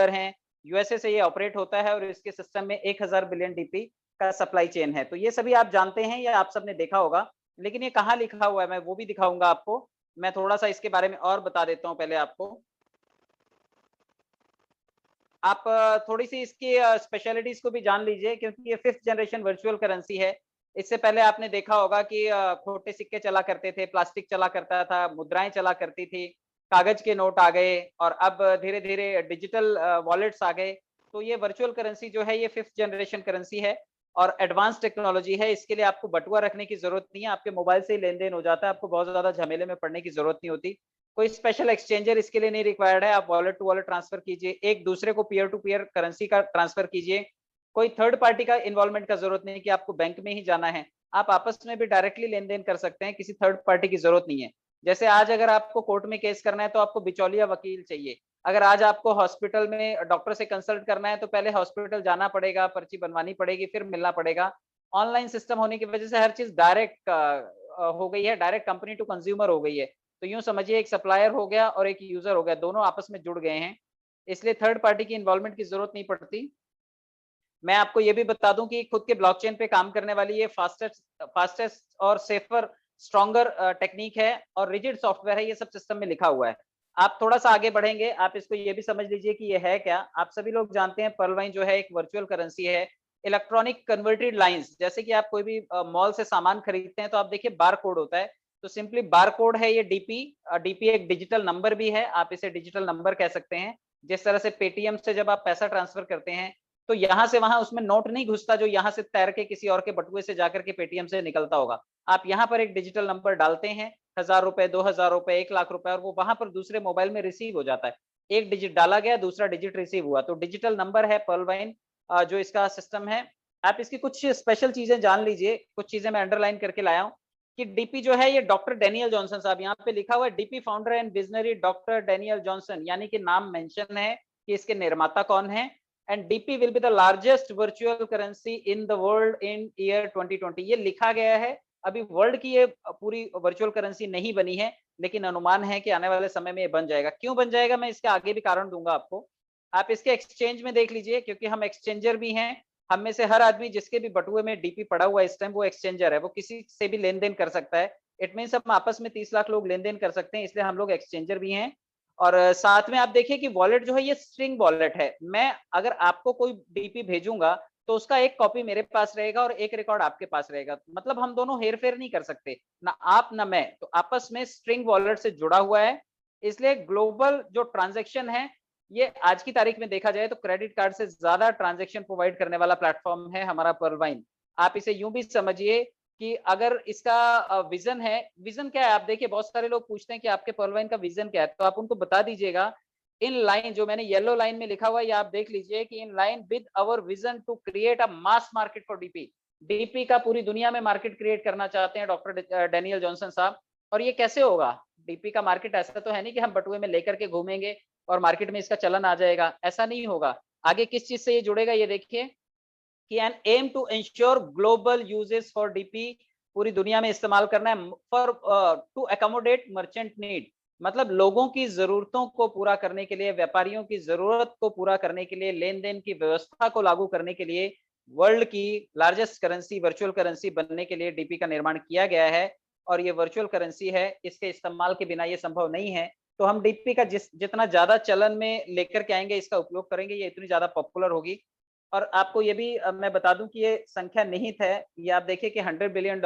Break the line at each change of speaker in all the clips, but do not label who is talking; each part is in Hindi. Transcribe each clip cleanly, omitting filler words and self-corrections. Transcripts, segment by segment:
हैं, यूएसए से ये ऑपरेट होता है और इसके सिस्टम में 1000 बिलियन डीपी का सप्लाई चेन है। तो ये सभी आप जानते हैं या आप सबने देखा होगा, लेकिन ये कहाँ लिखा हुआ है मैं वो भी दिखाऊंगा आपको। मैं थोड़ा सा इसके बारे में और बता देता हूँ पहले आपको। आप थोड़ी सी इसकी स्पेशलिटीज को भी जान लीजिए, क्योंकि ये 5th जनरेशन वर्चुअल करेंसी है। इससे पहले आपने देखा होगा कि खोटे सिक्के चला करते थे, प्लास्टिक चला करता था, मुद्राएं चला करती थी, कागज के नोट आ गए और अब धीरे-धीरे डिजिटल वॉलेट्स आ गए। तो ये वर्चुअल करेंसी जो है ये 5th जनरेशन करेंसी है और एडवांस टेक्नोलॉजी है। इसके लिए आपको बटुआ रखने की जरूरत नहीं है, आपके मोबाइल से ही लेन-देन हो जाता है, आपको बहुत ज्यादा झमेले में पड़ने की जरूरत नहीं होती। कोई स्पेशल एक्सचेंजर इसके लिए नहीं रिक्वायर्ड है। आप वॉलेट टू वॉलेट ट्रांसफर कीजिए, एक दूसरे को पीयर टू पीयर करेंसी का ट्रांसफर कीजिए। कोई थर्ड पार्टी का इन्वॉल्वमेंट का जरूरत नहीं कि आपको बैंक में ही जाना है। आप आपस में भी डायरेक्टली लेन देन कर सकते हैं, किसी थर्ड पार्टी की जरूरत नहीं है। जैसे आज अगर आपको कोर्ट में केस करना है तो आपको बिचौलिया वकील चाहिए। अगर आज आपको हॉस्पिटल में डॉक्टर से कंसल्ट करना है तो पहले हॉस्पिटल जाना पड़ेगा, पर्ची बनवानी पड़ेगी, फिर मिलना पड़ेगा। ऑनलाइन सिस्टम होने की वजह से हर चीज डायरेक्ट हो गई है, डायरेक्ट कंपनी टू कंज्यूमर हो गई है। तो यूं समझिए एक सप्लायर हो गया और एक यूजर हो गया, दोनों आपस में जुड़ गए हैं। इसलिए थर्ड पार्टी की इन्वॉल्वमेंट की जरूरत नहीं पड़ती। मैं आपको ये भी बता दूं कि खुद के ब्लॉकचेन पे काम करने वाली ये फास्टेस्ट और सेफर स्ट्रॉन्गर टेक्निक है और रिजिड सॉफ्टवेयर है, ये सब सिस्टम में लिखा हुआ है। आप थोड़ा सा आगे बढ़ेंगे, आप इसको ये भी समझ लीजिए कि ये है क्या। आप सभी लोग जानते हैं पर्लवाइन जो है एक वर्चुअल करेंसी है, इलेक्ट्रॉनिक कन्वर्टेड लाइंस। जैसे कि आप कोई भी मॉल से सामान खरीदते हैं तो आप देखिए बार कोड होता है, तो सिंपली बार कोड है ये डीपी। डीपी एक डिजिटल नंबर भी है, आप इसे डिजिटल नंबर कह सकते हैं। जिस तरह से पेटीएम से जब आप पैसा ट्रांसफर करते हैं तो यहां से वहां उसमें नोट नहीं घुसता जो यहां से तैर के किसी और के बटुए से जाकर के पेटीएम से निकलता होगा। आप यहाँ पर एक डिजिटल नंबर डालते हैं, 1000 रुपए, 2000 रुपए, 1 लाख रुपए, और वो वहां पर दूसरे मोबाइल में रिसीव हो जाता है। एक डिजिट डाला गया, दूसरा डिजिट रिसीव हुआ, तो डिजिटल नंबर है पर्लवाइन जो इसका सिस्टम है। आप इसकी कुछ स्पेशल चीजें जान लीजिए, कुछ चीजें मैं अंडरलाइन करके लाया हूँ कि डीपी जो है ये डॉक्टर डेनियल जॉनसन साहब, यहाँ पे लिखा हुआ है DP founder and visionary doctor Daniel Johnson, यानी कि नाम मेंशन है कि इसके निर्माता कौन है। And DP will be the largest virtual currency in the world in year 2020, ये लिखा गया है। अभी वर्ल्ड की ये पूरी वर्चुअल करेंसी नहीं बनी है, लेकिन अनुमान है कि आने वाले समय में ये बन जाएगा। क्यों बन जाएगा मैं इसके आगे भी कारण दूंगा आपको। आप इसके एक्सचेंज में देख लीजिए, क्योंकि हम एक्सचेंजर भी हैं। हम में से हर आदमी जिसके भी बटुए में डीपी पड़ा हुआ है इस टाइम, वो एक्सचेंजर है, वो किसी से भी लेन देन कर सकता है। इट मीन हम आपस में 30 लाख लोग लेन देन कर सकते हैं, इसलिए हम लोग एक्सचेंजर भी हैं। और साथ में आप देखिए कि वॉलेट जो है ये स्ट्रिंग वॉलेट है। मैं अगर आपको कोई डीपी भेजूंगा तो उसका एक कॉपी मेरे पास रहेगा और एक रिकॉर्ड आपके पास रहेगा, मतलब हम दोनों हेर फेर नहीं कर सकते, ना आप ना मैं, तो आपस में स्ट्रिंग वॉलेट से जुड़ा हुआ है। इसलिए ग्लोबल जो ट्रांजेक्शन है ये आज की तारीख में देखा जाए तो क्रेडिट कार्ड से ज्यादा ट्रांजेक्शन प्रोवाइड करने वाला प्लेटफॉर्म है हमारा पर्लवाइन। आप इसे यूं भी समझिए कि अगर इसका विजन है, विजन क्या है आप देखिए, बहुत सारे लोग पूछते हैं कि आपके पर्लवाइन का विजन क्या है, तो आप उनको बता दीजिएगा। इन लाइन जो मैंने येलो लाइन में लिखा हुआ है, ये आप देख लीजिए कि in line with our vision to create a mass market for DP. DP का पूरी दुनिया में मार्केट क्रिएट करना चाहते हैं डॉक्टर डेनियल जॉनसन साहब। और ये कैसे होगा? डीपी का मार्केट ऐसा तो है नहीं कि हम बटुए में लेकर के घूमेंगे और मार्केट में इसका चलन आ जाएगा, ऐसा नहीं होगा। आगे किस चीज से ये जुड़ेगा ये देखिए कि an aim to ensure global usages for DP, पूरी दुनिया में इस्तेमाल करना है for to accommodate merchant need, मतलब लोगों की जरूरतों को पूरा करने के लिए, व्यापारियों की जरूरत को पूरा करने के लिए, लेन देन की व्यवस्था को लागू करने के लिए वर्ल्ड की लार्जेस्ट करेंसी वर्चुअल करेंसी बनने के लिए डीपी का निर्माण किया गया है। और ये वर्चुअल करेंसी है, इसके इस्तेमाल के बिना ये संभव नहीं है। तो हम डीपी का जितना ज्यादा चलन में लेकर के आएंगे, इसका उपयोग करेंगे, ये इतनी ज्यादा पॉपुलर होगी। और आपको ये भी मैं बता दूं कि ये संख्या निहित है। ये आप देखिए कि $100 बिलियन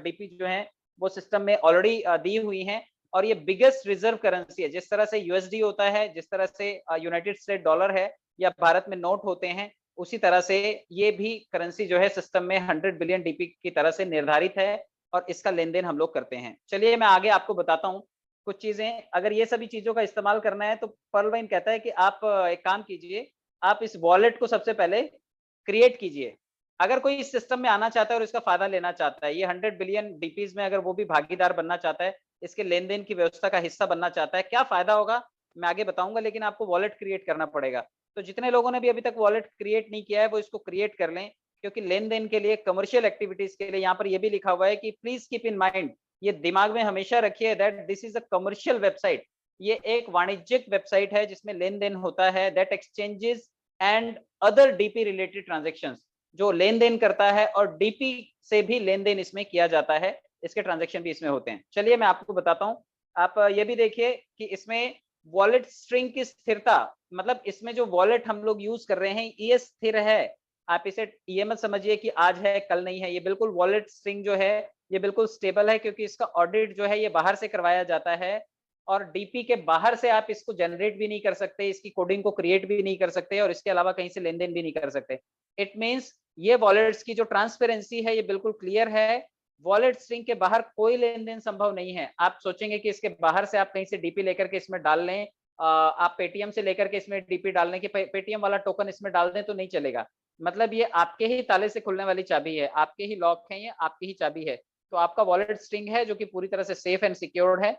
डीपी जो है वो सिस्टम में ऑलरेडी दी हुई हैं। और ये बिगेस्ट रिजर्व करेंसी है। जिस तरह से यूएसडी होता है, जिस तरह से यूनाइटेड स्टेट डॉलर है या भारत में नोट होते हैं, उसी तरह से ये भी करेंसी जो है सिस्टम में 100 बिलियन डीपी की तरह से निर्धारित है और इसका लेन देन हम लोग करते हैं। चलिए मैं आगे आपको बताता हूँ कुछ चीजें। अगर ये सभी चीजों का इस्तेमाल करना है तो पर्लवाइन कहता है कि आप एक काम कीजिए, आप इस वॉलेट को सबसे पहले क्रिएट कीजिए। अगर कोई इस सिस्टम में आना चाहता है और इसका फायदा लेना चाहता है, ये 100 बिलियन डीपीज में अगर वो भी भागीदार बनना चाहता है, इसके लेन देन की व्यवस्था का हिस्सा बनना चाहता है, क्या फायदा होगा मैं आगे बताऊंगा, लेकिन आपको वॉलेट क्रिएट करना पड़ेगा। तो जितने लोगों ने भी अभी तक वॉलेट क्रिएट नहीं किया है वो इसको क्रिएट कर लें, क्योंकि लेन देन के लिए, कमर्शियल एक्टिविटीज के लिए, यहाँ पर ये भी लिखा हुआ है कि प्लीज कीप इन माइंड, ये दिमाग में हमेशा रखिए that this is a commercial website. ये एक वाणिज्यिक वेबसाइट है जिसमें लेन-देन होता है, that exchanges and other DP related transactions, जो लेन-देन करता है और डीपी से भी लेन-देन इसमें किया जाता है, इसके ट्रांजैक्शन भी इसमें होते हैं। चलिए मैं आपको बताता हूँ, आप ये भी देखिए कि इसमें वॉलेट स्ट्रिंग की स्थिरता, मतलब इसमें जो वॉलेट हम लोग यूज़ कर रहे हैं, ये स्थिर है। आप इसे ये मत समझिए कि आज है, कल नहीं है, ये बिल्कुल वॉलेट स्ट्रिंग जो है, ये बिल्कुल स्टेबल है क्योंकि इसका ऑडिट जो है ये बाहर से करवाया जाता है और डीपी के बाहर से आप इसको जनरेट भी नहीं कर सकते, इसकी कोडिंग को क्रिएट भी नहीं कर सकते और इसके अलावा कहीं से लेन-देन भी नहीं कर सकते। इट मीन्स ये वॉलेट्स की जो ट्रांसपेरेंसी है, ये बिल्कुल क्लियर है। वॉलेट स्ट्रिंग के बाहर कोई लेन-देन संभव नहीं है। आप सोचेंगे कि इसके बाहर से आप कहीं से डीपी लेकर के इसमें डाल लें, आप पेटीएम से लेकर के इसमें डीपी डाल लें कि पेटीएम वाला टोकन इसमें डाल दें तो नहीं चलेगा। मतलब ये आपके ही ताले से खुलने वाली चाबी है, आपके ही लॉक है, ये आपकी ही चाबी है। तो आपका वॉलेट स्ट्रिंग है जो कि पूरी तरह से सेफ एंड सिक्योर्ड है।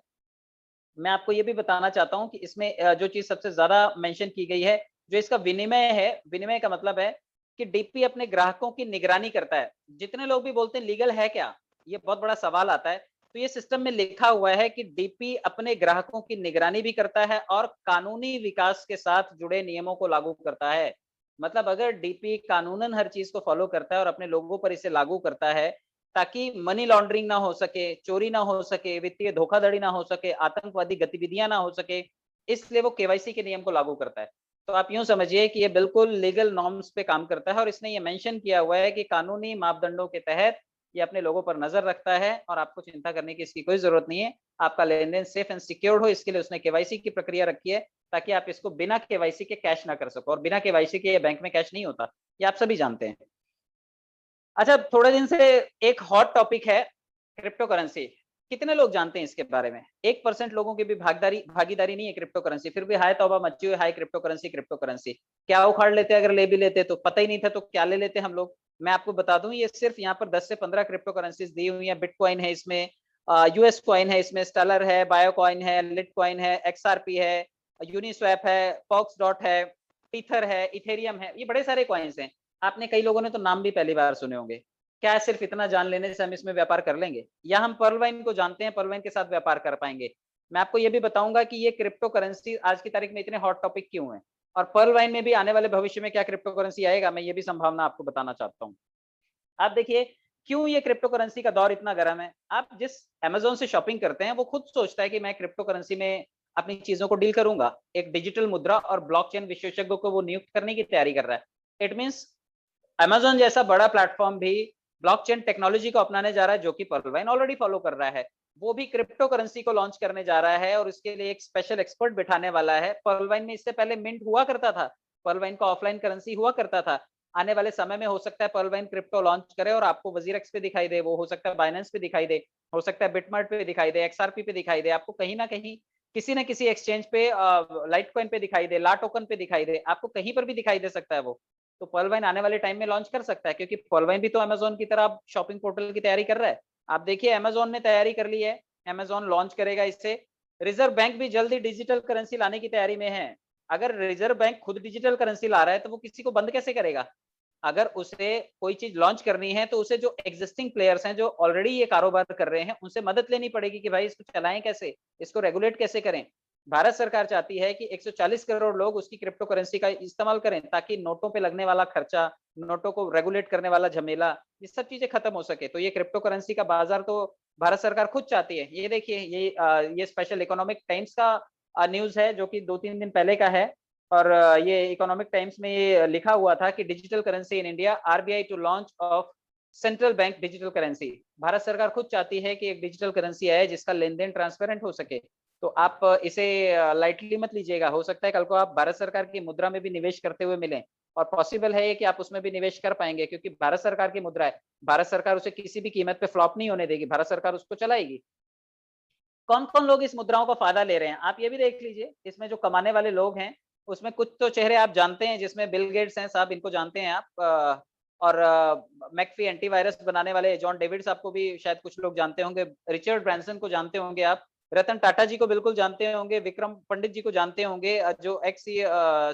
मैं आपको ये भी बताना चाहता हूँ कि इसमें जो चीज़ सबसे ज़्यादा मेंशन की गई है, जो इसका विनिमय है, विनिमय का मतलब है कि डीपी अपने ग्राहकों की निगरानी करता है। जितने लोग भी बोलते हैं लीगल है क्या? ये बहुत बड़ा सवाल आता है। तो ये सिस्टम में लिखा हुआ है कि डीपी अपने ग्राहकों की निगरानी भी करता है और कानूनी विकास के साथ जुड़े नियमों को लागू करता है। मतलब अगर डीपी कानूनन हर चीज़ को फॉलो करता है और अपने लोगों पर इसे लागू करता है, ताकि मनी लॉन्ड्रिंग ना हो सके, चोरी ना हो सके, वित्तीय धोखाधड़ी ना हो सके, आतंकवादी गतिविधियां ना हो सके, इसलिए वो केवाईसी के नियम को लागू करता है। तो आप यूं समझिए कि ये बिल्कुल लीगल नॉर्म्स पे काम करता है और इसने ये मेंशन किया हुआ है कि कानूनी मापदंडों के तहत ये अपने लोगों पर नजर रखता है और आपको चिंता करने की इसकी कोई जरूरत नहीं है। आपका लेन-देन सेफ एंड सिक्योर्ड हो, इसके लिए उसने केवाईसी की प्रक्रिया रखी है ताकि आप इसको बिना केवाईसी के कैश ना कर सको, और बिना केवाईसी के ये बैंक में कैश नहीं होता, ये आप सभी जानते हैं। अच्छा, थोड़े दिन से एक हॉट टॉपिक है क्रिप्टो करेंसी। कितने लोग जानते हैं इसके बारे में? 1% लोगों की भी भागीदारी नहीं है क्रिप्टो करेंसी, फिर भी हाय तौबा मची हुई, हाय क्रिप्टो करेंसी, क्रिप्टो करेंसी। क्या उखाड़ लेते अगर ले भी लेते तो? पता ही नहीं था तो क्या ले लेते हम लोग? मैं आपको बता दूं, ये सिर्फ यहाँ पर 10 से 15 क्रिप्टो करेंसीज दी हुई है। बिटकॉइन है इसमें, यूएस कॉइन है इसमें, स्टेलर है, बायोकॉइन है, लिटकॉइन है, एक्सआरपी है, यूनिस्वैप है, पॉक्स डॉट है, टीथर है, इथेरियम है, ये बड़े सारे कॉइन्स हैं। आपने कई लोगों ने तो नाम भी पहली बार सुने होंगे। क्या सिर्फ इतना जान लेने से हम इसमें व्यापार कर लेंगे? या हम पर्ल वाइन को जानते हैं, पर्ल वाइन के साथ व्यापार कर पाएंगे? मैं आपको ये भी बताऊंगा कि ये क्रिप्टो करेंसी आज की तारीख में इतने हॉट टॉपिक क्यों है, और पर्ल वाइन में भी आने वाले भविष्य में क्या क्रिप्टो करेंसी आएगा, मैं ये भी संभावना आपको बताना चाहता हूँ। आप देखिए क्यों ये क्रिप्टो करेंसी का दौर इतना गर्म है। आप जिस अमेज़न से शॉपिंग करते हैं वो खुद सोचता है कि मैं क्रिप्टो करेंसी में अपनी चीज़ों को डील करूँगा। एक डिजिटल मुद्रा और ब्लॉकचेन विशेषज्ञों को वो नियुक्त करने की तैयारी कर रहा है। इट मीन्स अमेज़न जैसा बड़ा प्लेटफ़ॉर्म भी ब्लॉकचेन टेक्नोलॉजी को अपनाने जा रहा है, जो कि पर्लवाइन ऑलरेडी फॉलो कर रहा है। वो भी क्रिप्टो करेंसी को लॉन्च करने जा रहा है और इसके लिए एक स्पेशल एक्सपर्ट बिठाने वाला है। पर्लवाइन में इससे पहले मिंट हुआ करता था। पर्लवाइन का ऑफलाइन करेंसी हुआ करता था। आने वाले समय में हो सकता है पर्लवाइन क्रिप्टो लॉन्च करे और आपको वजीरेक्स पे दिखाई दे, वो हो सकता है बाइनेंस पे दिखाई दे, हो सकता है बिटमार्ट पे दिखाई दे, एक्सआरपी पे दिखाई दे, आपको कहीं न कहीं किसी न किसी एक्सचेंज पे लाइटकॉइन पे दिखाई दे, ला टोकन पे दिखाई दे, आपको कहीं पर भी दिखाई दे सकता है वो। तो पर्लवाइन आने वाले टाइम में लॉन्च कर सकता है क्योंकि पर्लवाइन भी तो अमेज़न की तरह शॉपिंग पोर्टल की तैयारी कर रहा है। आप देखिए अमेज़न ने तैयारी कर ली है, अमेज़न लॉन्च करेगा इसे। रिज़र्व बैंक भी जल्द ही डिजिटल करेंसी लाने की तैयारी में है। अगर रिज़र्व बैंक खुद डिजिटल करेंसी ला रहा है तो वो किसी को बंद कैसे करेगा? अगर उसे कोई चीज़ लॉन्च करनी है तो उसे जो एक्जिस्टिंग प्लेयर्स हैं, जो ऑलरेडी ये कारोबार कर रहे हैं, उनसे मदद लेनी पड़ेगी कि भाई इसको चलाएँ कैसे? इसको रेगुलेट कैसे करें? भारत सरकार चाहती है कि 140 करोड़ लोग उसकी क्रिप्टो करेंसी का इस्तेमाल करें ताकि नोटों पे लगने वाला खर्चा, नोटों को रेगुलेट करने वाला झमेला, ये सब चीज़ें खत्म हो सके। तो ये क्रिप्टो करेंसी का बाज़ार तो भारत सरकार खुद चाहती है। ये देखिए ये स्पेशल इकोनॉमिक टाइम्स का न्यूज़ है जो कि 2-3 दिन पहले का है। और ये इकोनॉमिक टाइम्स में ये लिखा हुआ था कि digital currency in India, RBI to launch of central bank digital currency. Bharat सरकार खुद चाहती है कि एक डिजिटल करेंसी आए जिसका लेन-देन ट्रांसपेरेंट हो सके। तो आप इसे लाइटली मत लीजिएगा। हो सकता है कल को आप भारत सरकार की मुद्रा में भी निवेश करते हुए मिलें, और पॉसिबल है ये कि आप उसमें भी निवेश कर पाएँगे क्योंकि भारत सरकार की मुद्रा है। भारत सरकार उसे किसी भी कीमत पे फ्लॉप नहीं होने देगी, भारत सरकार उसको चलाएगी। कौन-कौन लोग इस मुद्राओं का फ़ायदा ले रहे हैं, आप ये भी देख लीजिए। इसमें जो कमाने वाले लोग हैं, उसमें कुछ तो चेहरे आप जानते हैं, जिसमें बिल गेट्स हैं साहब, इनको जानते हैं आप, और मैकफ़ी एंटीवायरस बनाने वाले जॉन डेविड साहब को भी शायद कुछ लोग जानते होंगे, रिचर्ड ब्रांसन को जानते होंगे आप, रतन टाटा जी को बिल्कुल जानते होंगे, विक्रम पंडित जी को जानते होंगे, जो एक्स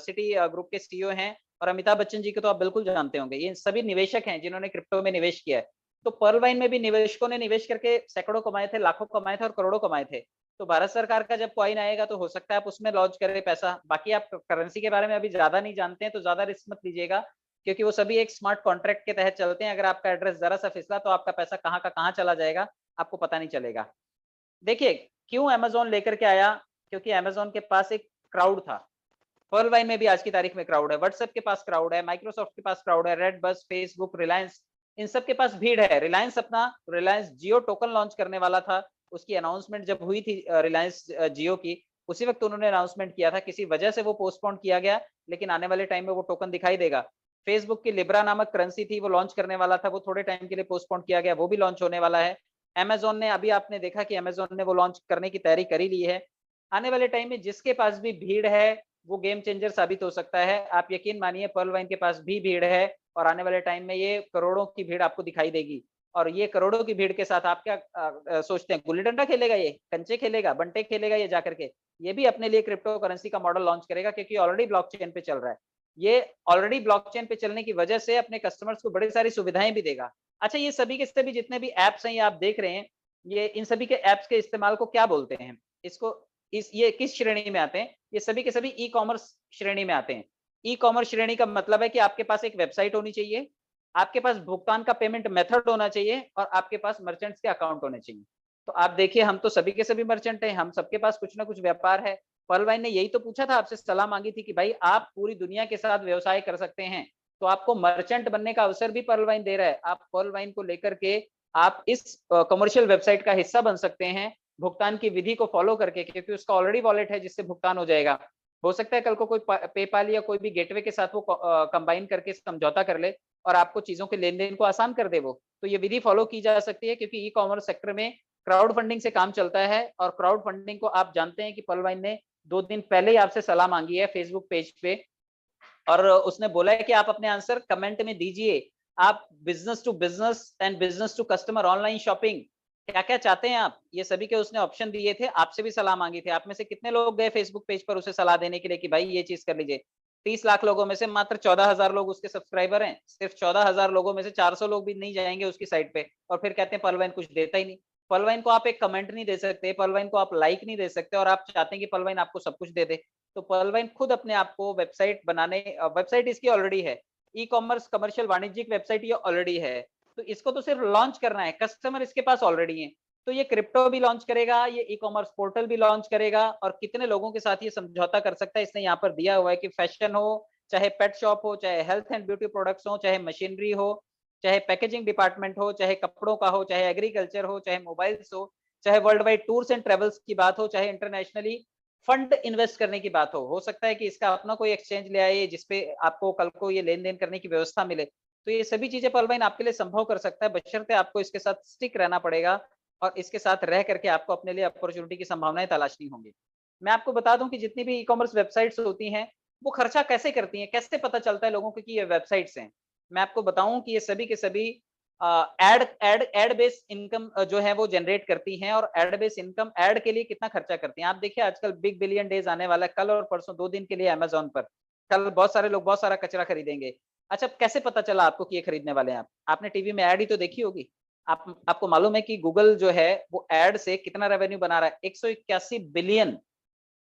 सिटी ग्रुप के सीईओ हैं, और अमिताभ बच्चन जी को तो आप बिल्कुल जानते होंगे। ये सभी निवेशक हैं जिन्होंने क्रिप्टो में निवेश किया है। तो पर्ल वाइन में भी निवेशकों ने निवेश करके सैकड़ों कमाए थे, लाखों कमाए थे और करोड़ों कमाए थे। तो भारत सरकार का जब कॉइन आएगा तो हो सकता है आप उसमें लॉन्च करें पैसा। बाकी आप करेंसी के बारे में अभी ज्यादा नहीं जानते हैं तो ज्यादा रिस्क मत लीजिएगा, क्योंकि वो सभी एक स्मार्ट कॉन्ट्रैक्ट के तहत चलते हैं। अगर आपका एड्रेस जरा सा फिसला तो आपका पैसा कहाँ का कहाँ चला जाएगा, आपको पता नहीं चलेगा। देखिए, क्यों अमेज़न लेकर के आया? क्योंकि अमेज़न के पास एक क्राउड था। पर्ल वाइन में भी आज की तारीख में क्राउड है, व्हाट्सएप के पास क्राउड है, माइक्रोसॉफ्ट के पास क्राउड है, रेडबस, फेसबुक, रिलायंस, इन सब के पास भीड़ है। रिलायंस जियो टोकन लॉन्च करने वाला था। उसकी अनाउंसमेंट जब हुई थी रिलायंस जियो की, उसी वक्त उन्होंने अनाउंसमेंट किया था। किसी वजह से वो पोस्टपोन किया गया, लेकिन आने वाले टाइम में वो टोकन दिखाई देगा। फेसबुक की लिब्रा नामक करेंसी थी, वो लॉन्च करने वाला था, वो थोड़े टाइम के लिए पोस्टपोन किया गया, वो भी लॉन्च होने वाला है। अमेज़न ने अभी आपने देखा कि अमेज़न ने वो लॉन्च करने की तैयारी कर ही ली है। आने वाले टाइम में जिसके पास भी भीड़ है, वो गेम चेंजर साबित हो सकता है। आप यकीन मानिए पर्ल वाइन के पास भी भीड़ है और आने वाले टाइम में ये करोड़ों की भीड़ आपको दिखाई देगी। और ये करोड़ों की भीड़ के साथ आप क्या सोचते हैं, गुल्ली डंडा खेलेगा ये, कंचे खेलेगा, बंटे खेलेगा ये जाकर के? ये भी अपने लिए क्रिप्टो करेंसी का मॉडल लॉन्च करेगा, क्योंकि ऑलरेडी ब्लॉकचेन पे चल रहा है। ये ऑलरेडी ब्लॉकचेन पे चलने की वजह से अपने कस्टमर्स को बड़ी सारी सुविधाएं भी देगा। अच्छा, ये सभी के सभी जितने भी ऐप्स हैं ये आप देख रहे हैं, ये इन सभी के ऐप्स के इस्तेमाल को क्या बोलते हैं? इसको इस ये किस श्रेणी में आते हैं? ये सभी के सभी ई-कॉमर्स श्रेणी में आते हैं। ई-कॉमर्स श्रेणी का मतलब है कि आपके पास एक वेबसाइट होनी चाहिए, आपके पास भुगतान का पेमेंट मेथड होना चाहिए और आपके पास मर्चेंट्स के अकाउंट होने चाहिए। तो आप देखिए, हम तो सभी के सभी मर्चेंट हैं, हम सबके पास कुछ ना कुछ व्यापार है। पर्ल वाइन ने यही तो पूछा था, आपसे सलाह मांगी थी कि भाई आप पूरी दुनिया के साथ व्यवसाय कर सकते हैं, तो आपको मर्चेंट बनने का अवसर भी पर्ल वाइन दे रहा है। आप पर्ल वाइन को लेकर के आप इस कमर्शियल वेबसाइट का हिस्सा बन सकते हैं, भुगतान की विधि को फॉलो करके, क्योंकि उसका ऑलरेडी वॉलेट है जिससे भुगतान हो जाएगा। हो सकता है कल को कोई पेपाल या कोई भी गेटवे के साथ वो कंबाइन करके समझौता कर ले और आपको चीजों के लेन-देन को आसान कर दे वो। तो ये विधि फॉलो की जा सकती है, क्योंकि ई-कॉमर्स सेक्टर में क्राउड फंडिंग से काम चलता है और क्राउड फंडिंग को आप जानते हैं कि पर्ल वाइन ने 2 दिन पहले ही आपसे सलाह मांगी है फेसबुक पेज पे, और उसने बोला है कि आप अपने आंसर कमेंट में दीजिए। आप business to business and business to customer online shopping क्या-क्या चाहते हैं आप? ये सभी के उसने ऑप्शन दिए थे, आपसे भी सलाह मांगी थी। आप में से कितने लोग गए फेसबुक पेज पर उसे सलाह देने के लिए कि भाई ये चीज़ कर लीजिए? 30 लाख लोगों में से मात्र 14,000 लोग उसके सब्सक्राइबर हैं। सिर्फ 14,000 लोगों में से 400 लोग भी नहीं जाएँगे उसकी साइट पे और फिर कहते हैं पर्ल वाइन कुछ देता ही नहीं। पर्ल वाइन को आप एक कमेंट नहीं दे सकते, पर्ल वाइन को आप लाइक नहीं दे सकते और आप चाहते हैं कि पर्ल वाइन आपको सब कुछ दे दे। तो पर्ल वाइन खुद अपने आप को वेबसाइट बनाने वेबसाइट इसकी ऑलरेडी है। ई-कॉमर्स कमर्शियल वाणिज्यिक वेबसाइट ये ऑलरेडी है। तो इसको तो सिर्फ लॉन्च करना है, कस्टमर इसके पास ऑलरेडी हैं। तो ये क्रिप्टो भी लॉन्च करेगा, ये ई-कॉमर्स पोर्टल भी लॉन्च करेगा और कितने लोगों के साथ ये समझौता कर सकता है, इसने यहाँ पर दिया हुआ है कि फैशन हो, चाहे पेट शॉप हो, चाहे हेल्थ एंड ब्यूटी प्रोडक्ट्स हो, चाहे मशीनरी हो, चाहे पैकेजिंग डिपार्टमेंट हो, चाहे कपड़ों का हो, चाहे एग्रीकल्चर हो, चाहे मोबाइल्स हो, चाहे world wide tours and travels की बात हो, चाहे इंटरनेशनली फंड इन्वेस्ट करने की बात हो सकता है कि इसका अपना कोई एक्सचेंज ले आए जिसपे आपको कल को ये लेन-देन करने की व्यवस्था मिले। तो ये सभी चीज़ें पर्ल वाइन आपके लिए संभव कर सकता है, बशर्ते आपको इसके साथ स्टिक रहना पड़ेगा और इसके साथ रह करके आपको अपने लिए अपॉर्च्युनिटी की संभावनाएँ तलाशनी होंगी। मैं आपको बता दूँ कि जितनी भी ई-कॉमर्स वेबसाइट्स होती हैं, वो खर्चा कैसे करती हैं? कैसे पता चलता है लोगों को कि ये वेबसाइट्स हैं? मैं आपको बताऊँ कि ये सभी के सभी एड बेस इनकम जो है वो जनरेट करती हैं और एड बेस इनकम एड के लिए कितना खर्चा करती हैं। आप देखिए आजकल बिग बिलियन डेज़ आने वाला है, कल और परसों 2 दिन के लिए अमेज़न पर। कल बहुत सारे लोग बहुत सारा कचरा खरीदेंगे। अच्छा, कैसे पता चला आपको कि ये खरीदने वाले हैं आप? आपने टीवी में एड ही तो देखी होगी। आपको मालूम है कि गूगल जो है वो एड से कितना रेवेन्यू बना रहा है? 181 बिलियन,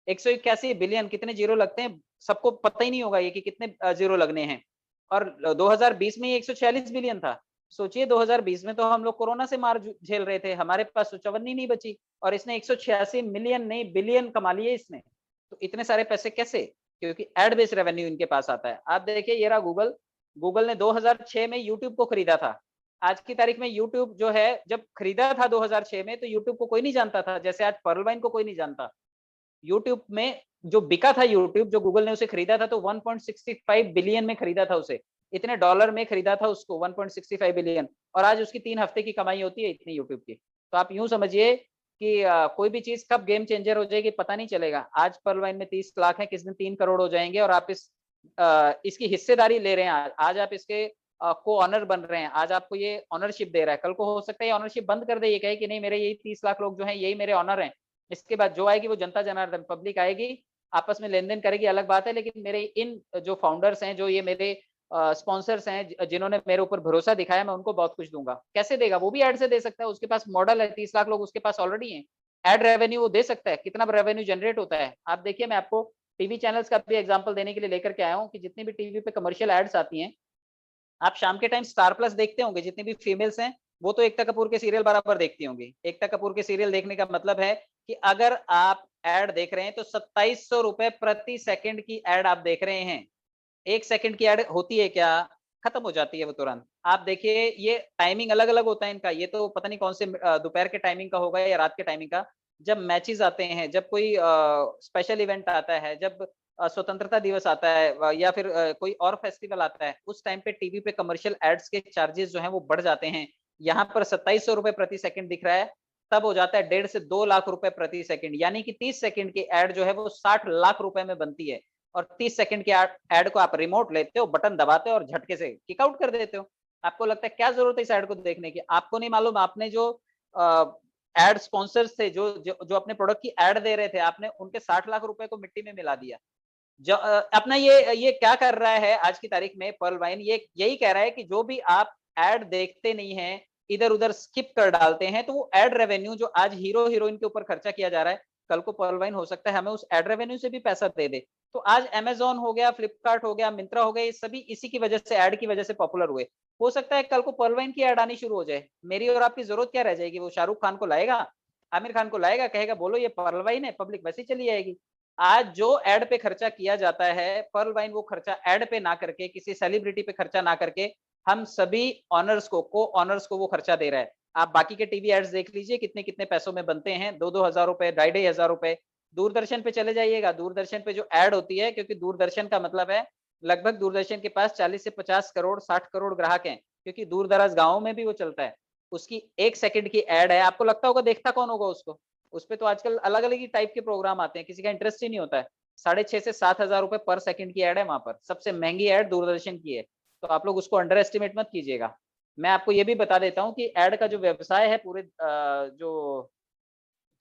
181 बिलियन कितने ज़ीरो लगते हैं? सबको पता ही नहीं होगा ये कि कितने ज़ीरो लगने हैं। और 2020 में ये 146 बिलियन था। सोचिए 2020 में तो हम लोग कोरोना से मार झेल रहे थे, हमारे पास तो चवन्नी नहीं बची और इसने 186 मिलियन नहीं बिलियन कमा लिए इसने। तो इतने सारे पैसे कैसे? क्योंकि एड बेस्ड रेवेन्यू इनके पास आता है। आप देखिए ये रहा गूगल, गूगल ने 2006 में यूट्यूब को खरीदा था। आज की तारीख में यूट्यूब जो है जब खरीदा था 2006 में तो यूट्यूब को कोई नहीं जानता था, जैसे आज पर्ल वाइन को कोई नहीं जानता। यूट्यूब में जो बिका था यूट्यूब, जो गूगल ने उसे खरीदा था तो 1.65 बिलियन में खरीदा था उसे। इतने डॉलर में खरीदा था उसको 1.65 बिलियन और आज उसकी 3 हफ्ते की कमाई होती है इतनी यूट्यूब की। तो आप यूँ समझिए कि कोई भी चीज़ कब गेम चेंजर हो जाएगी पता नहीं चलेगा। आज पर्ल वाइन में 30 लाख है, किस दिन 3 करोड़ हो जाएँगे और आप इसकी हिस्सेदारी ले रहे हैं आज। आज आप इसके को-ओनर बन रहे हैं। आज आपको ये ओनरशिप दे रहा है। कल को हो सकता है ये ओनरशिप बंद कर दे, ये कहे कि नहीं मेरे यही 30 लाख लोग जो हैं यही मेरे ओनर हैं। इसके बाद जो आएगी वो जनता जनार्दन पब्लिक आएगी, आपस में लेन-देन करेगी अलग बात है, लेकिन मेरे इन जो फाउंडर्स हैं, जो ये मेरे स्पॉन्सर्स हैं जिन्होंने मेरे ऊपर भरोसा दिखाया मैं उनको बहुत कुछ दूँगा। कैसे देगा? वो भी ऐड से दे सकता है, उसके पास मॉडल है, 30 लाख लोग उसके पास ऑलरेडी हैं। एड रेवेन्यू वो दे सकता है, कितना रेवेन्यू जनरेट होता है। आप देखिए, मैं आपको टीवी चैनल्स का भी एग्जांपल देने के लिए लेकर के आया हूँ कि जितनी भी टीवी पे कमर्शियल एड्स आती हैं, आप शाम के टाइम स्टार प्लस देखते होंगे, जितनी भी फीमेल्स हैं वो तो एकता कपूर के सीरियल बराबर देखती होंगी। एकता कपूर के सीरियल देखने का मतलब है कि अगर आप एड देख रहे हैं तो 2700 रुपए प्रति सेकंड की एड आप देख रहे हैं। 1 सेकंड की एड होती है क्या? खत्म हो जाती है वो तुरंत। आप देखिए, ये टाइमिंग अलग-अलग होता है इनका, ये तो पता नहीं कौन से दोपहर के टाइमिंग का होगा या रात के टाइमिंग का। जब मैचेस आते हैं, जब कोई स्पेशल इवेंट आता है, जब स्वतंत्रता दिवस आता है या फिर कोई और फेस्टिवल आता है, उस टाइम पे टीवी पे कमर्शियल एड्स के चार्जेस जो हैं वो बढ़ जाते हैं। यहाँ पर 2700 रुपए प्रति सेकंड दिख रहा है, तब हो जाता है 1.5 से 2 लाख रुपए प्रति सेकंड, यानी कि 30 सेकंड की एड जो है वो 60 लाख रुपए में बनती है। और 30 सेकंड की एड को आप रिमोट लेते हो, बटन दबाते हो और झटके से किक आउट कर देते हो। आपको लगता है क्या जरूरत है इस एड को देखने की? आपको नहीं मालूम, आपने जो एड स्पॉन्सर्स थे, जो अपने प्रोडक्ट की एड दे रहे थे, आपने उनके 60 लाख रुपए को मिट्टी में मिला दिया। अपना ये क्या कर रहा है आज की तारीख में पर्ल वाइन, ये यही कह रहा है कि जो भी आप एड देखते नहीं है, इधर-उधर स्किप कर डालते हैं, तो वो एड रेवेन्यू जो आज हीरो हीरोइन के ऊपर खर्चा किया जा रहा है, कल को पर्ल वाइन हो सकता है हमें उस एड रेवेन्यू से भी पैसा दे दे। तो आज अमेज़न हो गया, फ्लिपकार्ट हो गया, मिंत्रा हो गया, ये सभी इसी की वजह से, एड की वजह से पॉपुलर हुए। हो सकता है कल को पर्ल वाइन की एड आनी शुरू हो जाए। मेरी और आपकी जरूरत क्या रह जाएगी? वो शाहरुख खान को लाएगा, आमिर खान को लाएगा, कहेगा बोलो ये पर्ल वाइन है, पब्लिक वैसे ही चली जाएगी। आज जो एड पे खर्चा किया जाता है, पर्ल वाइन वो खर्चा एड पे ना करके, किसी सेलिब्रिटी पे खर्चा ना करके, हम सभी ऑनर्स को, को-ऑनर्स को वो खर्चा दे रहा है। आप बाकी के टीवी एड्स देख लीजिए, कितने-कितने पैसों में बनते हैं, 2-2 हज़ार रुपए, ढाई-ढाई हज़ार रुपए। दूरदर्शन पे चले जाइएगा, दूरदर्शन पे जो एड होती है, क्योंकि दूरदर्शन का मतलब है, लगभग दूरदर्शन के पास 40 से 50 करोड़, 60 करोड़ ग्राहक हैं, क्योंकि दूर-दराज गाँवों में भी वो चलता है। उसकी 1 सेकंड की एड है, आपको लगता होगा देखता कौन होगा उसको? उसपे तो आजकल अलग-अलग ही टाइप के प्रोग्राम आते हैं, किसी का इंटरेस्ट ही नहीं होता है। 6.5 से 7 हज़ार रुपए पर सेकंड की एड है वहाँ पर। सबसे महँगी एड दूरदर्शन की है। तो आप लोग उसको अंडर एस्टिमेट मत कीजिएगा। मैं आपको ये भी बता देता हूँ कि एड का जो व्यवसाय है पूरे जो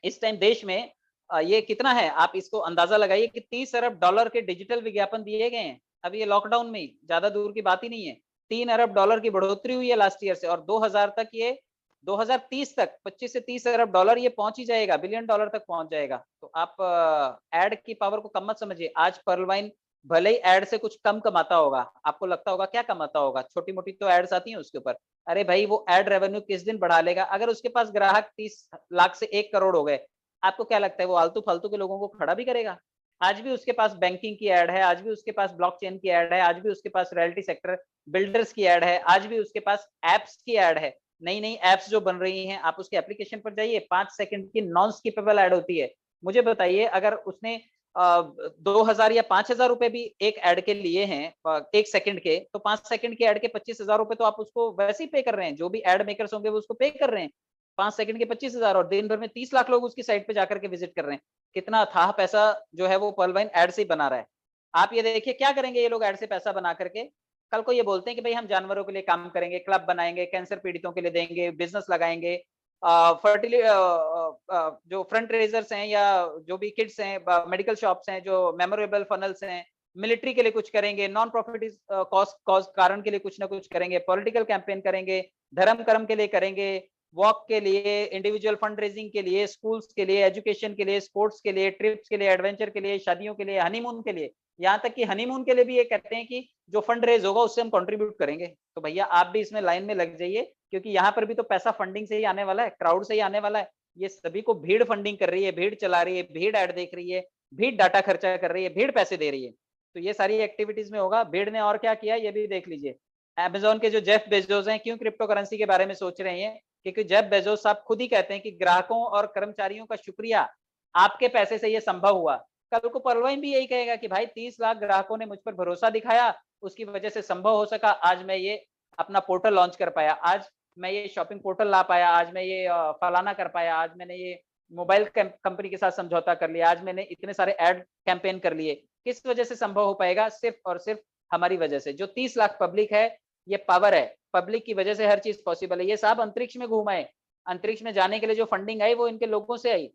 इस टाइम देश में ये कितना है, आप इसको अंदाज़ा लगाइए कि 30 अरब डॉलर के डिजिटल विज्ञापन दिए गए हैं। अब ये लॉकडाउन में ही, ज़्यादा दूर की बात ही नहीं है। 3 अरब डॉलर की बढ़ोतरी हुई है लास्ट ईयर से, और 2000 तक ये 2030 तक 25 से 30 अरब डॉलर ये पहुँच ही जाएगा, बिलियन डॉलर तक पहुँच जाएगा। तो आप एड की पावर को कम मत समझिए। आज पर्ल वाइन भले ही एड से कुछ कम कमाता होगा, आपको लगता होगा क्या कमाता होगा? छोटी-मोटी तो एड्स आती हैं उसके ऊपर। अरे भाई, वो एड रेवेन्यू किस दिन बढ़ा लेगा? अगर उसके पास ग्राहक 30 लाख से 1 करोड़ हो गए, आपको क्या लगता है वो आलतू-फालतू के लोगों को खड़ा भी करेगा? आज भी उसके पास बैंकिंग की एड है, आज भी उसके पास ब्लॉकचेन की एड है, आज भी उसके पास रियल्टी सेक्टर बिल्डर्स की एड है, आज भी उसके पास ऐप्स की एड है। नई-नई ऐप्स जो बन रही हैं, आप उसके एप्लीकेशन पर जाइए, 5 सेकंड की नॉन स्किपेबल एड होती है। मुझे बताइए, अगर उसने 2000 या 5000 रुपए भी एक एड के लिए हैं 1 सेकंड के, तो 5 सेकंड की एड के 25,000 रुपए तो आप उसको वैसे ही पे कर रहे हैं। जो भी एड मेकर्स होंगे वो उसको पे कर रहे हैं। 5 सेकंड के 25,000, और दिन भर में 30 लाख लोग उसकी साइट पे जाकर के विजिट कर रहे हैं। कितना अथाह पैसा जो है वो पर्ल वाइन एड से ही बना रहा है। आप ये देखिए क्या करेंगे ये लोग एड से पैसा बना करके? कल को ये बोलते हैं कि भाई हम जानवरों के लिए काम करेंगे, क्लब बनाएँगे, कैंसर पीड़ितों के लिए देंगे, बिज़नेस लगाएँगे। जो फ्रंट रेज़र्स हैं या जो भी किड्स हैं, मेडिकल शॉप्स हैं, जो मेमोरेबल फनल्स हैं, मिलिट्री के लिए कुछ करेंगे, नॉन प्रॉफिट कॉज़ कॉज़ कारण के लिए कुछ ना कुछ करेंगे, पॉलिटिकल कैंपेन करेंगे, धर्म-कर्म के लिए करेंगे, वॉक के लिए, इंडिविजुअल फंड रेज़िंग के लिए, स्कूल्स के लिए, एजुकेशन के लिए, स्पोर्ट्स के लिए, ट्रिप्स के लिए, एडवेंचर के लिए, शादियों के लिए, हनीमून के लिए। यहाँ तक कि हनीमून के लिए भी ये कहते हैं कि जो फंड रेज़ होगा उससे हम कंट्रीब्यूट करेंगे। तो भैया आप भी इसमें लाइन में लग जाइए, क्योंकि यहाँ पर भी तो पैसा फंडिंग से ही आने वाला है, क्राउड से ही आने वाला है। ये सभी को भीड़ फंडिंग कर रही है, भीड़ चला रही है, भीड़ ऐड देख रही है, भीड़ डाटा खर्चा कर रही है, भीड़ पैसे दे रही है। तो ये सारी एक्टिविटीज़ में होगा। भीड़ ने और क्या किया ये भी देख लीजिए। अमेज़न के जो जेफ बेज़ोस हैं, क्यों क्रिप्टो करेंसी के बारे में सोच रहे हैं? क्योंकि जेफ बेज़ोस साहब खुद ही कहते हैं कि ग्राहकों और कर्मचारियों का शुक्रिया, आपके पैसे से ये संभव हुआ। कल को पर्लवाइन भी यही कहेगा कि भाई 30 लाख ग्राहकों ने मुझ पर भरोसा दिखाया, उसकी वजह से संभव हो सका, आज मैं ये अपना पोर्टल लॉन्च कर पाया, आज मैं ये शॉपिंग पोर्टल ला पाया, आज मैं ये फलाना कर पाया, आज मैंने ये मोबाइल कंपनी के साथ समझौता कर लिया, आज मैंने इतने सारे एड कैंपेन कर लिए। किस वजह से संभव हो पाएगा? सिर्फ और सिर्फ हमारी वजह से। जो 30 लाख पब्लिक है, ये पावर है, पब्लिक की वजह से हर चीज पॉसिबल है। ये साहब अंतरिक्ष में घूम आए, अंतरिक्ष में जाने के लिए जो फंडिंग आई वो इनके लोगों से आई,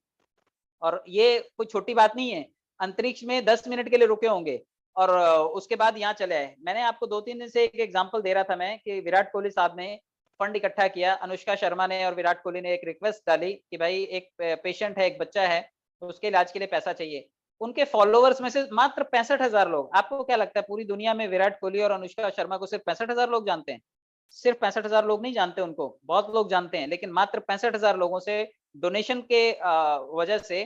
और ये कोई छोटी बात नहीं है। अंतरिक्ष में 10 मिनट के लिए रुके होंगे और उसके बाद यहाँ चले आए। मैंने आपको 2-3 दिन से एक एग्जांपल दे रहा था मैं कि विराट कोहली साहब ने फंड इकट्ठा किया। अनुष्का शर्मा ने और विराट कोहली ने एक रिक्वेस्ट डाली कि भाई एक पेशेंट है, एक बच्चा है, तो उसके इलाज के लिए पैसा चाहिए। उनके फॉलोवर्स में से मात्र 65,000 लोग। आपको क्या लगता है पूरी दुनिया में विराट कोहली और अनुष्का शर्मा को सिर्फ 65,000 लोग जानते हैं? सिर्फ 65,000 लोग नहीं जानते उनको, बहुत लोग जानते हैं, लेकिन मात्र 65,000 लोगों से डोनेशन के वजह से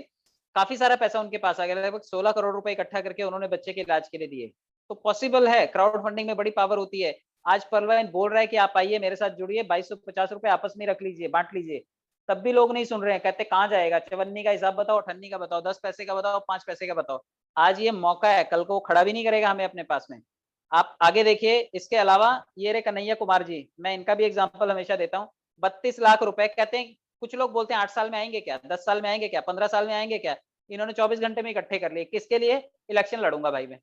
काफी सारा पैसा उनके पास आ गया। लगभग 16 करोड़ रुपए इकट्ठा करके उन्होंने बच्चे के इलाज के लिए दिए। तो पॉसिबल है, क्राउड फंडिंग में बड़ी पावर होती है। आज पर्लवाइन बोल रहा है कि आप आइए मेरे साथ जुड़िए, 2250 रुपए आपस में रख लीजिए, बांट लीजिए, तब भी लोग नहीं सुन रहे हैं। कहते कहाँ जाएगा, चवन्नी का हिसाब बताओ, अठन्नी का बताओ, 10 पैसे का बताओ, 5 पैसे का बताओ। आज ये मौका है, कल को वो खड़ा भी नहीं करेगा हमें अपने पास में। आप आगे देखिए। इसके अलावा ये रे कन्हैया कुमार जी, मैं इनका भी एग्जाम्पल हमेशा देता हूँ। 32 लाख रुपए, कहते हैं कुछ लोग बोलते हैं 8 साल में आएंगे क्या, 10 साल में आएंगे क्या, 15 साल में आएंगे क्या, इन्होंने 24 घंटे में इकट्ठे कर लिए। किसके लिए? इलेक्शन लड़ूंगा भाई मैं।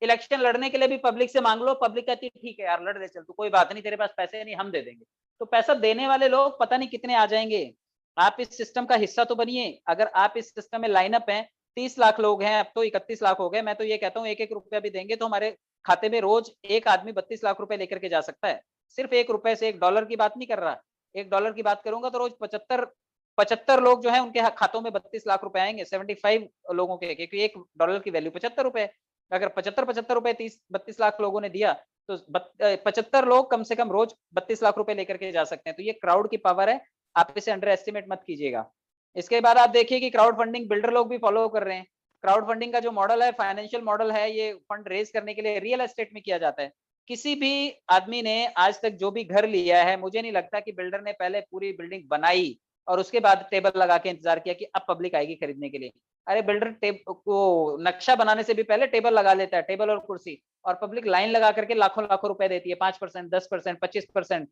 इलेक्शन लड़ने के लिए भी पब्लिक से मांग लो, पब्लिक कहती है ठीक है यार लड़ दे चल, तू कोई बात नहीं, तेरे पास पैसे नहीं, हम दे देंगे। तो पैसा देने वाले लोग पता नहीं कितने आ जाएंगे। आप इस सिस्टम का हिस्सा तो बनिए। अगर आप इस सिस्टम में लाइनअप हैं, 30 लाख लोग हैं, अब तो 31 लाख हो गए, मैं तो ये कहता हूँ एक एक रुपया भी देंगे तो हमारे खाते में रोज एक आदमी 32 लाख रुपए लेकर के जा सकता है। सिर्फ $1 से, $1 की बात नहीं कर रहा, $1 की बात करूंगा तो रोज 75 लोग जो है उनके खातों में 32 लाख रुपए आएंगे, 75 लोगों के, क्योंकि $1 की वैल्यू $75। अगर 75 रुपए 32 लाख लोगों ने दिया तो 75 लोग कम से कम रोज 32 लाख रुपए लेकर के जा सकते हैं। तो ये क्राउड की पावर है, आप इसे अंडर एस्टिमेट मत कीजिएगा। इसके बाद आप देखिए कि क्राउड फंडिंग बिल्डर लोग भी फॉलो कर रहे हैं। क्राउड फंडिंग का जो मॉडल है, फाइनेंशियल मॉडल है, ये फंड रेज करने के लिए रियल एस्टेट में किया जाता है। किसी भी आदमी ने आज तक जो भी घर लिया है, मुझे नहीं लगता कि बिल्डर ने पहले पूरी बिल्डिंग बनाई और उसके बाद टेबल लगा के इंतजार किया कि अब पब्लिक आएगी खरीदने के लिए। अरे बिल्डर को नक्शा बनाने से भी पहले टेबल लगा लेता है, टेबल और कुर्सी, और पब्लिक लाइन लगा करके लाखों लाखों रुपए देती है, 5%, 10%, 25%।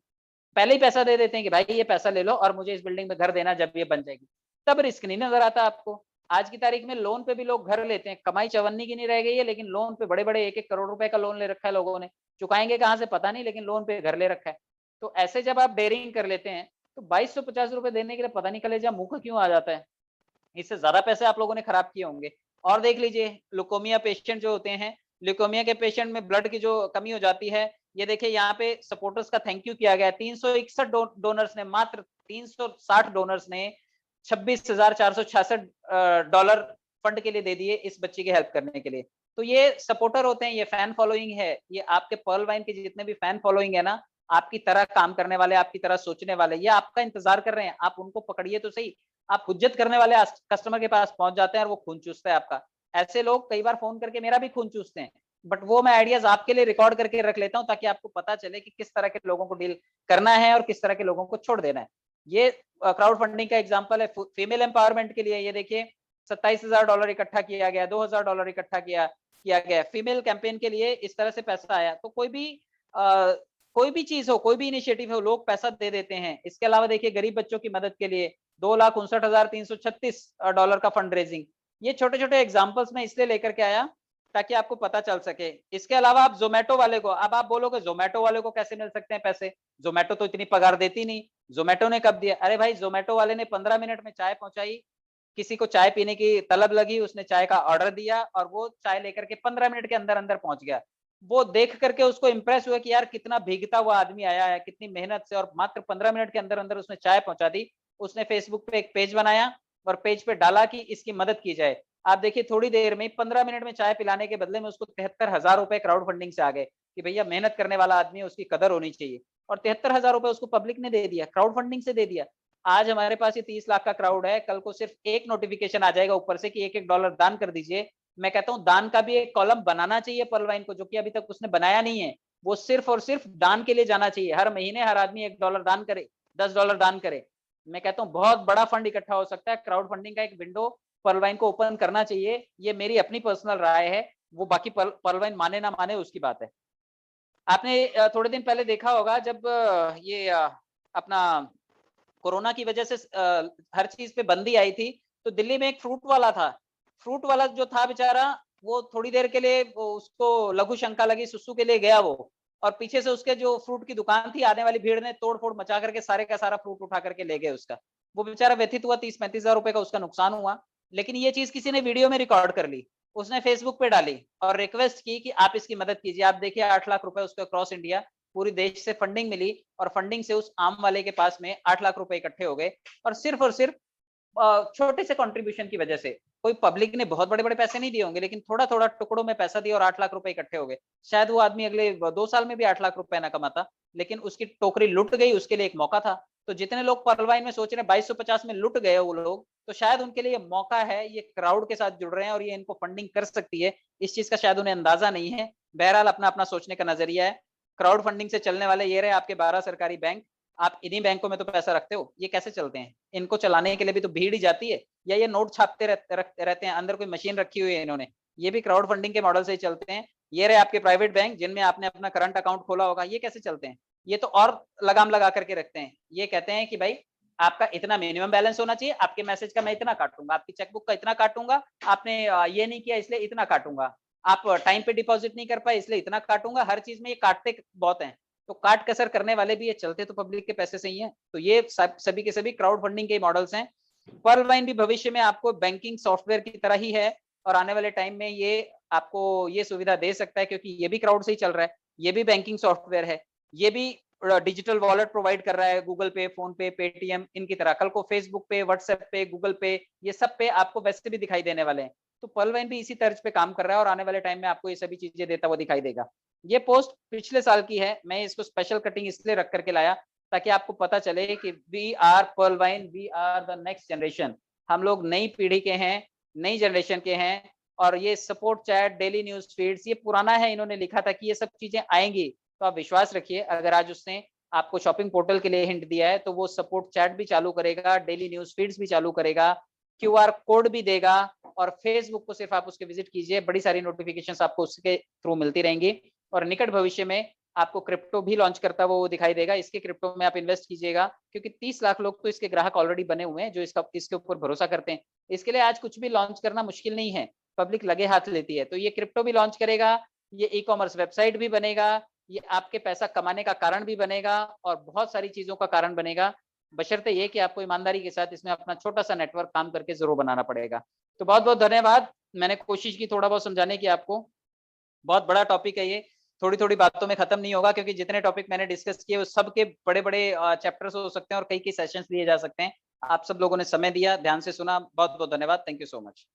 पहले ही पैसा दे देते हैं कि भाई ये पैसा ले लो और मुझे इस बिल्डिंग में घर देना जब ये बन जाएगी। तब रिस्क नहीं नजर आता आपको। आज की तारीख में लोन पे भी लोग घर लेते हैं, कमाई चवन्नी की नहीं रह गई है, लेकिन लोन पे बड़े बड़े 1-1 करोड़ रुपए का लोन ले रखा है लोगों ने। चुकाएंगे कहाँ से पता नहीं, लेकिन लोन पे घर ले रखा है। तो ऐसे जब आप डेयरिंग कर लेते हैं तो 2250 रुपए देने के लिए पता नहीं कलेजा मुंह का क्यों आ जाता है। इससे ज्यादा पैसे आप लोगों ने खराब किए होंगे। और देख लीजिए ल्यूकोमिया पेशेंट जो होते हैं, ल्यूकोमिया के पेशेंट में ब्लड की जो कमी हो जाती है, ये देखिए यहाँ पे सपोर्टर्स का थैंक यू किया गया। 361 डोनर्स ने, मात्र 360 डोनर्स ने $26,466 फंड के लिए दे दिए इस बच्ची की हेल्प करने के लिए। तो ये सपोर्टर होते हैं, ये फैन फॉलोइंग है, ये आपके पर्ल वाइन के जितने भी फैन फॉलोइंग है ना, आपकी तरह काम करने वाले, आपकी तरह सोचने वाले, ये आपका इंतजार कर रहे हैं। आप उनको पकड़िए तो सही। आप हुज्जत करने वाले कस्टमर के पास पहुंच जाते हैं और वो खून चूसता है आपका। ऐसे लोग कई बार फोन करके मेरा भी खून चूसते हैं, बट वो मैं आइडियाज आपके लिए रिकॉर्ड करके रख लेता हूं ताकि आपको पता चले कि किस तरह के लोगों को डील करना है और किस तरह के लोगों को छोड़ देना है। ये क्राउड फंडिंग का एग्जाम्पल है फीमेल एम्पावरमेंट के लिए। ये देखिए $27,000 इकट्ठा किया गया, $2,000 इकट्ठा किया गया फीमेल कैंपेन के लिए। इस तरह से पैसा आया। तो कोई भी चीज हो, कोई भी इनिशिएटिव हो, लोग पैसा दे देते हैं। इसके अलावा देखिए गरीब बच्चों की मदद के लिए $2,59,336 का फंड रेजिंग। ये छोटे छोटे एग्जाम्पल्स में इसलिए लेकर के आया ताकि आपको पता चल सके। इसके अलावा आप जोमेटो वाले को, अब आप बोलोगे जोमेटो वाले को कैसे मिल सकते हैं पैसे, जोमेटो तो इतनी पगार देती नहीं, जोमेटो ने कब दिया? अरे भाई जोमेटो वाले ने 15 मिनट में चाय पहुंचाई, किसी को चाय पीने की तलब लगी, उसने चाय का ऑर्डर दिया और वो चाय लेकर के 15 मिनट के अंदर अंदर पहुंच गया। वो देख करके उसको इंप्रेस हुआ कि यार कितना भीगता हुआ आदमी आया है, कितनी मेहनत से, और मात्र 15 मिनट के अंदर अंदर उसने चाय पहुंचा दी। उसने फेसबुक पे एक पेज बनाया और पेज पे डाला कि इसकी मदद की जाए। आप देखिए थोड़ी देर में 15 मिनट में चाय पिलाने के बदले में उसको 73,000 रुपए क्राउड फंडिंग से आ गए कि भैया मेहनत करने वाला आदमी है, उसकी कदर होनी चाहिए। और 73,000 रुपए उसको पब्लिक ने दे दिया, क्राउड फंडिंग से दे दिया। आज हमारे पास ये 30 लाख का क्राउड है, कल को सिर्फ एक नोटिफिकेशन आ जाएगा ऊपर से कि $1-1 दान कर दीजिए। मैं कहता हूं दान का भी एक कॉलम बनाना चाहिए पर्लवाइन को, जो कि अभी तक उसने बनाया नहीं है। वो सिर्फ और सिर्फ दान के लिए जाना चाहिए। हर महीने हर आदमी $1 दान करे, $10 दान करे। मैं कहता हूँ बहुत बड़ा फंड इकट्ठा हो सकता है। क्राउड फंडिंग का एक विंडो पर्लवाइन को ओपन करना चाहिए। ये मेरी अपनी पर्सनल राय है, वो बाकी पर्लवाइन माने ना माने उसकी बात है। आपने थोड़े दिन पहले देखा होगा जब ये अपना कोरोना की वजह से हर चीज पे बंदी आई थी, तो दिल्ली में एक फ्रूट वाला था। फ्रूट वाला जो था बेचारा, वो थोड़ी देर के लिए उसको लघु शंका लगी, सुसु के लिए गया वो, और पीछे से उसके जो फ्रूट की दुकान थी, आने वाली भीड़ ने तोड़ फोड़ मचा करके सारे का सारा फ्रूट उठा करके ले गए उसका। वो बेचारा व्यथित हुआ, 30-35 हजार रुपए का उसका नुकसान हुआ। लेकिन ये चीज किसी ने वीडियो में रिकॉर्ड कर ली, उसने फेसबुक पे डाली और रिक्वेस्ट की कि आप इसकी मदद कीजिए। आप देखिए 8 लाख रुपए उसको अक्रॉस इंडिया पूरी देश से फंडिंग मिली और फंडिंग से उस आम वाले के पास में 8 लाख रुपए इकट्ठे हो गए और सिर्फ छोटे से कंट्रीब्यूशन की वजह से। कोई पब्लिक ने बहुत बड़े-बड़े पैसे नहीं दिए होंगे, लेकिन थोड़ा-थोड़ा टुकड़ों में पैसा दिया और 8 लाख रुपए इकट्ठे हो गए। शायद वो आदमी अगले 2 साल में भी 8 लाख रुपए ना कमाता, लेकिन उसकी टोकरी लुट गई, उसके लिए एक मौका था। तो जितने लोग पर्ल वाइन में सोच रहे हैं 2250 में लुट गए वो लोग, तो शायद उनके लिए ये मौका है, ये क्राउड के साथ जुड़ रहे हैं और ये इनको फंडिंग कर सकती है। इस चीज़ का शायद उन्हें अंदाज़ा नहीं है। बहरहाल अपना-अपना सोचने का नज़रिया है। क्राउड फंडिंग से चलने वाले ये रहे आपके 12 सरकारी बैंक। आप इन्हीं बैंकों में तो पैसा रखते हो, ये कैसे चलते हैं? इनको चलाने के लिए भी तो भीड़ ही जाती है, या ये नोट छापते रहते हैं, अंदर कोई मशीन रखी हुई है इन्होंने। ये भी क्राउड फंडिंग के मॉडल से ही चलते हैं। ये रहे आपके प्राइवेट बैंक जिनमें आपने अपना करंट अकाउंट खोला होगा, ये कैसे चलते हैं? ये तो और लगाम लगा करके रखते हैं। ये कहते हैं कि भाई आपका इतना मिनिमम बैलेंस होना चाहिए, आपके मैसेज का मैं इतना काटूँगा, आपकी चेकबुक का इतना काटूँगा, आपने ये नहीं किया इसलिए इतना काटूँगा, आप टाइम पे डिपॉज़िट नहीं कर पाए इसलिए इतना काटूँगा। हर चीज़ में ये काटते बहुत हैं। तो काट कसर करने वाले भी ये चलते तो पब्लिक के पैसे से ही हैं। तो ये सब सभी के सभी क्राउड फंडिंग के मॉडल्स हैं। पर्ल वाइन भी भविष्य में आपको बैंकिंग सॉफ्टवेयर की तरह ही है और आने वाले टाइम में ये आपको ये सुविधा दे सकता है, क्योंकि ये भी क्राउड से ही चल रहा है। ये भी बैंकिंग सॉफ्टवेयर है। ये भी डिजिटल वॉलेट प्रोवाइड कर रहा है, गूगल पे, फोन पे, पेटीएम इनकी तरह। कल को फेसबुक पे, व्हाट्सएप पे, गूगल पे, ये सब पे आपको वैसे भी दिखाई देने वाले हैं। तो पर्ल वाइन भी इसी तर्ज पे काम कर रहा है और आने वाले टाइम में आपको ये सभी चीजें देता हुआ दिखाई देगा। ये पोस्ट पिछले साल की है। मैं इसको स्पेशल कटिंग इसलिए रख करके लाया ताकि आपको पता चले कि we are pearl wine, we are the next generation. हम लोग नई पीढ़ी के हैं, नई जनरेशन के हैं और ये support chat, daily news feeds ये पुराना है, इन्होंने लिखा था कि ये सब चीज़ें आएँगी। तो आप विश्वास रखिए, अगर आज उसने आपको शॉपिंग पोर्टल के लिए हिंट दिया है, तो वो सपोर्ट चैट भी चालू करेगा, डेली न्यूज़ फीड्स भी चालू करेगा, क्यूआर कोड भी देगा और फेसबुक को सिर्फ आप उसके विज़िट कीजिए, बड़ी सारी नोटिफ़िकेशंस आपको उसके थ्रू मिलती रहेंगी और निकट भविष्य में आपको क्रिप्टो भी लॉन्च करता हुआ वो दिखाई देगा। इसके क्रिप्टो में आप इन्वेस्ट कीजिएगा, क्योंकि 30 लाख लोग तो इसके ग्राहक ऑलरेडी बने हुए हैं, जो इसके ऊपर भरोसा करते हैं। इसके लिए आज कुछ भी लॉन्च करना मुश्किल नहीं है, पब्लिक लगे हाथ लेती है। तो ये क्रिप्टो भी लॉन्च करेगा, ये ई-कॉमर्स वेबसाइट भी बनेगा, ये आपके पैसा कमाने का कारण भी बनेगा और बहुत सारी चीज़ों का कारण बनेगा, बशर्ते ये कि आपको ईमानदारी के साथ इसमें अपना छोटा-सा नेटवर्क काम करके ज़रूर बनाना पड़ेगा। तो बहुत-बहुत धन्यवाद। मैंने कोशिश की थोड़ा बहुत समझाने की आपको। बहुत बड़ा टॉपिक है ये, थोड़ी-थोड़ी बातों में खत्म नहीं होगा, क्योंकि जितने टॉपिक मैंने डिस्कस किए वो सबके बड़े-बड़े चैप्टर्स हो सकते हैं और कई-कई सेशंस लिए जा सकते हैं। आप सब लोगों ने समय दिया, ध्यान से सुना, बहुत-बहुत धन्यवाद। Thank you so much.